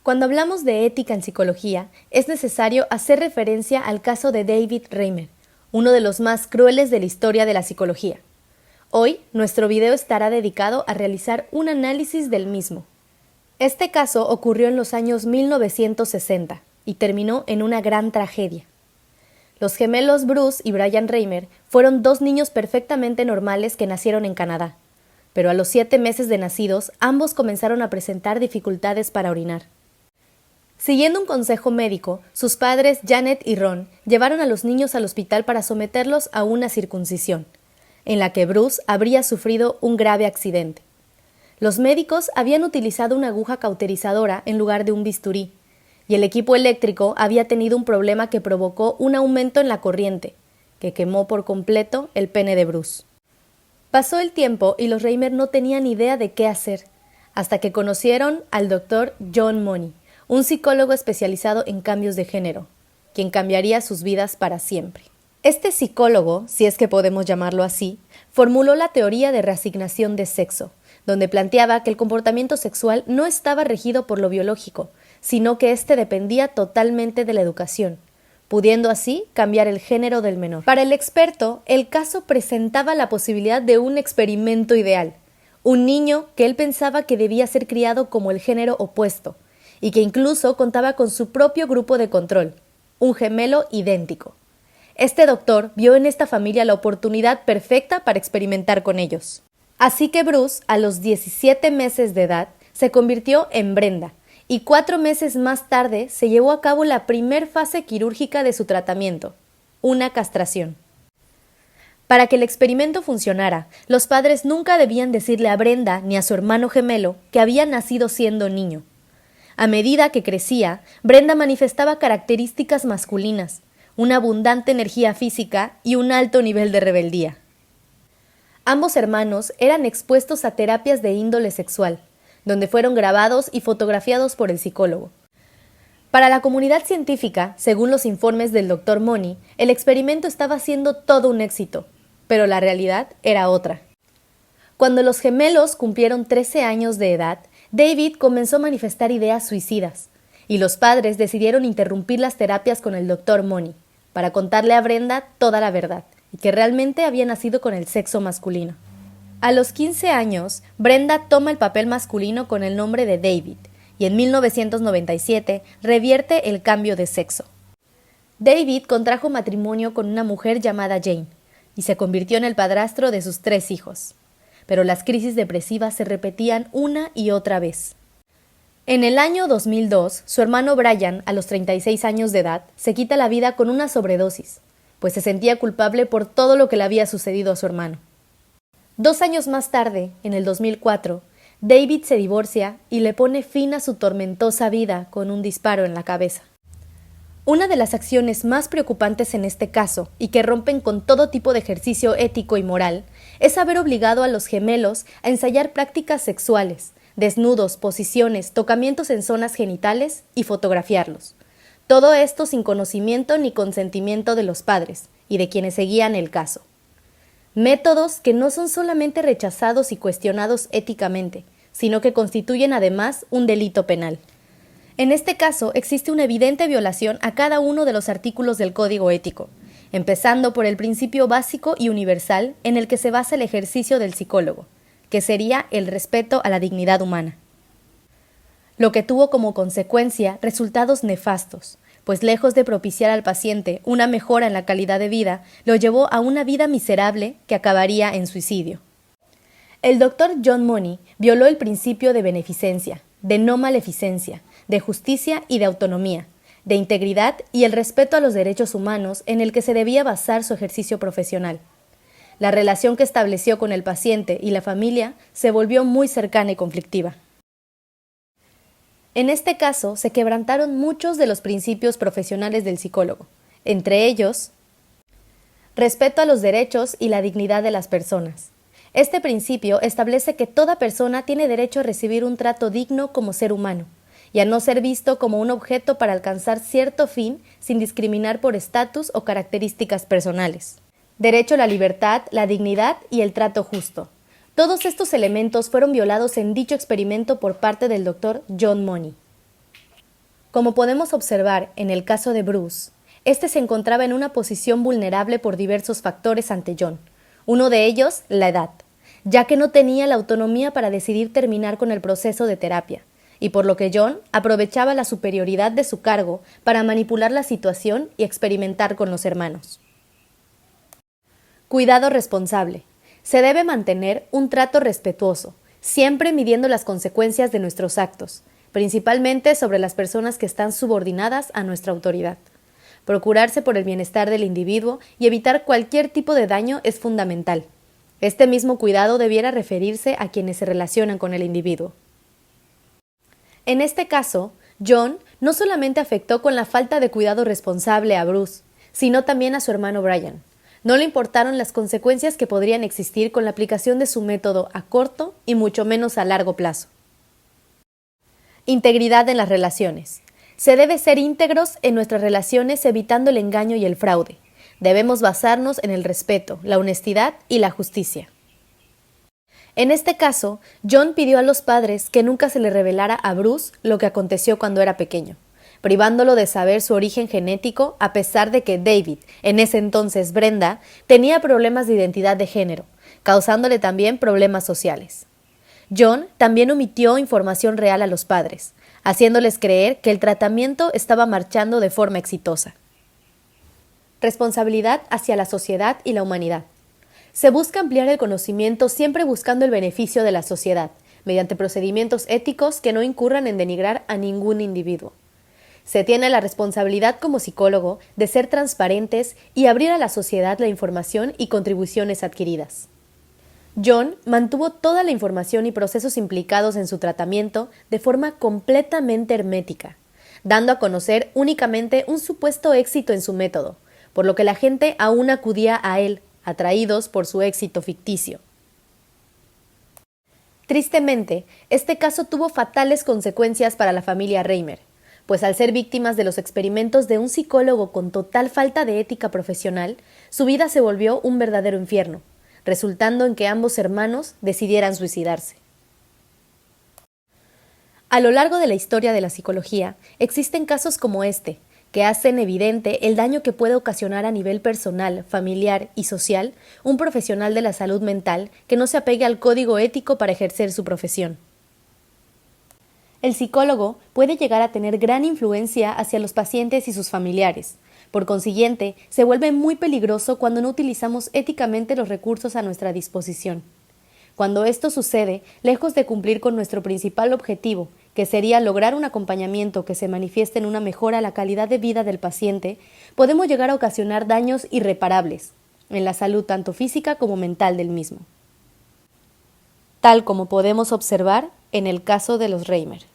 Cuando hablamos de ética en psicología, es necesario hacer referencia al caso de David Reimer, uno de los más crueles de la historia de la psicología. Hoy, nuestro video estará dedicado a realizar un análisis del mismo. Este caso ocurrió en los años 1960 y terminó en una gran tragedia. Los gemelos Bruce y Brian Reimer fueron dos niños perfectamente normales que nacieron en Canadá, pero a los 7 meses de nacidos, ambos comenzaron a presentar dificultades para orinar. Siguiendo un consejo médico, sus padres Janet y Ron llevaron a los niños al hospital para someterlos a una circuncisión, en la que Bruce habría sufrido un grave accidente. Los médicos habían utilizado una aguja cauterizadora en lugar de un bisturí, y el equipo eléctrico había tenido un problema que provocó un aumento en la corriente, que quemó por completo el pene de Bruce. Pasó el tiempo y los Reimer no tenían idea de qué hacer, hasta que conocieron al Dr. John Money, un psicólogo especializado en cambios de género, quien cambiaría sus vidas para siempre. Este psicólogo, si es que podemos llamarlo así, formuló la teoría de reasignación de sexo, donde planteaba que el comportamiento sexual no estaba regido por lo biológico, sino que éste dependía totalmente de la educación, pudiendo así cambiar el género del menor. Para el experto, el caso presentaba la posibilidad de un experimento ideal, un niño que él pensaba que debía ser criado como el género opuesto, y que incluso contaba con su propio grupo de control, un gemelo idéntico. Este doctor vio en esta familia la oportunidad perfecta para experimentar con ellos. Así que Bruce, a los 17 meses de edad, se convirtió en Brenda, y 4 meses más tarde se llevó a cabo la primer fase quirúrgica de su tratamiento, una castración. Para que el experimento funcionara, los padres nunca debían decirle a Brenda ni a su hermano gemelo que había nacido siendo niño. A medida que crecía, Brenda manifestaba características masculinas, una abundante energía física y un alto nivel de rebeldía. Ambos hermanos eran expuestos a terapias de índole sexual, donde fueron grabados y fotografiados por el psicólogo. Para la comunidad científica, según los informes del Dr. Money, el experimento estaba siendo todo un éxito, pero la realidad era otra. Cuando los gemelos cumplieron 13 años de edad, David comenzó a manifestar ideas suicidas, y los padres decidieron interrumpir las terapias con el Dr. Money, para contarle a Brenda toda la verdad, y que realmente había nacido con el sexo masculino. A los 15 años, Brenda toma el papel masculino con el nombre de David, y en 1997 revierte el cambio de sexo. David contrajo matrimonio con una mujer llamada Jane, y se convirtió en el padrastro de sus 3 hijos. Pero las crisis depresivas se repetían una y otra vez. En el año 2002, su hermano Brian, a los 36 años de edad, se quita la vida con una sobredosis, pues se sentía culpable por todo lo que le había sucedido a su hermano. 2 años más tarde, en el 2004, David se divorcia y le pone fin a su tormentosa vida con un disparo en la cabeza. Una de las acciones más preocupantes en este caso, y que rompen con todo tipo de ejercicio ético y moral, es haber obligado a los gemelos a ensayar prácticas sexuales, desnudos, posiciones, tocamientos en zonas genitales y fotografiarlos. Todo esto sin conocimiento ni consentimiento de los padres y de quienes seguían el caso. Métodos que no son solamente rechazados y cuestionados éticamente, sino que constituyen además un delito penal. En este caso existe una evidente violación a cada uno de los artículos del Código Ético, empezando por el principio básico y universal en el que se basa el ejercicio del psicólogo, que sería el respeto a la dignidad humana. Lo que tuvo como consecuencia resultados nefastos, pues lejos de propiciar al paciente una mejora en la calidad de vida, lo llevó a una vida miserable que acabaría en suicidio. El Dr. John Money violó el principio de beneficencia, de no maleficencia, de justicia y de autonomía, de integridad y el respeto a los derechos humanos en el que se debía basar su ejercicio profesional. La relación que estableció con el paciente y la familia se volvió muy cercana y conflictiva. En este caso, se quebrantaron muchos de los principios profesionales del psicólogo, entre ellos, respeto a los derechos y la dignidad de las personas. Este principio establece que toda persona tiene derecho a recibir un trato digno como ser humano, y a no ser visto como un objeto para alcanzar cierto fin sin discriminar por estatus o características personales. Derecho a la libertad, la dignidad y el trato justo. Todos estos elementos fueron violados en dicho experimento por parte del Dr. John Money. Como podemos observar en el caso de Bruce, este se encontraba en una posición vulnerable por diversos factores ante John. Uno de ellos, la edad, ya que no tenía la autonomía para decidir terminar con el proceso de terapia, y por lo que John aprovechaba la superioridad de su cargo para manipular la situación y experimentar con los hermanos. Cuidado responsable. Se debe mantener un trato respetuoso, siempre midiendo las consecuencias de nuestros actos, principalmente sobre las personas que están subordinadas a nuestra autoridad. Procurarse por el bienestar del individuo y evitar cualquier tipo de daño es fundamental. Este mismo cuidado debiera referirse a quienes se relacionan con el individuo. En este caso, John no solamente afectó con la falta de cuidado responsable a Bruce, sino también a su hermano Brian. No le importaron las consecuencias que podrían existir con la aplicación de su método a corto y mucho menos a largo plazo. Integridad en las relaciones. Se debe ser íntegros en nuestras relaciones evitando el engaño y el fraude. Debemos basarnos en el respeto, la honestidad y la justicia. En este caso, John pidió a los padres que nunca se le revelara a Bruce lo que aconteció cuando era pequeño, privándolo de saber su origen genético a pesar de que David, en ese entonces Brenda, tenía problemas de identidad de género, causándole también problemas sociales. John también omitió información real a los padres, haciéndoles creer que el tratamiento estaba marchando de forma exitosa. Responsabilidad hacia la sociedad y la humanidad. Se busca ampliar el conocimiento siempre buscando el beneficio de la sociedad, mediante procedimientos éticos que no incurran en denigrar a ningún individuo. Se tiene la responsabilidad como psicólogo de ser transparentes y abrir a la sociedad la información y contribuciones adquiridas. John mantuvo toda la información y procesos implicados en su tratamiento de forma completamente hermética, dando a conocer únicamente un supuesto éxito en su método, por lo que la gente aún acudía a él, atraídos por su éxito ficticio. Tristemente, este caso tuvo fatales consecuencias para la familia Reimer, pues al ser víctimas de los experimentos de un psicólogo con total falta de ética profesional, su vida se volvió un verdadero infierno, resultando en que ambos hermanos decidieran suicidarse. A lo largo de la historia de la psicología, existen casos como este, que hacen evidente el daño que puede ocasionar a nivel personal, familiar y social un profesional de la salud mental que no se apegue al código ético para ejercer su profesión. El psicólogo puede llegar a tener gran influencia hacia los pacientes y sus familiares. Por consiguiente, se vuelve muy peligroso cuando no utilizamos éticamente los recursos a nuestra disposición. Cuando esto sucede, lejos de cumplir con nuestro principal objetivo, que sería lograr un acompañamiento que se manifieste en una mejora a la calidad de vida del paciente, podemos llegar a ocasionar daños irreparables en la salud tanto física como mental del mismo, tal como podemos observar en el caso de los Reimer.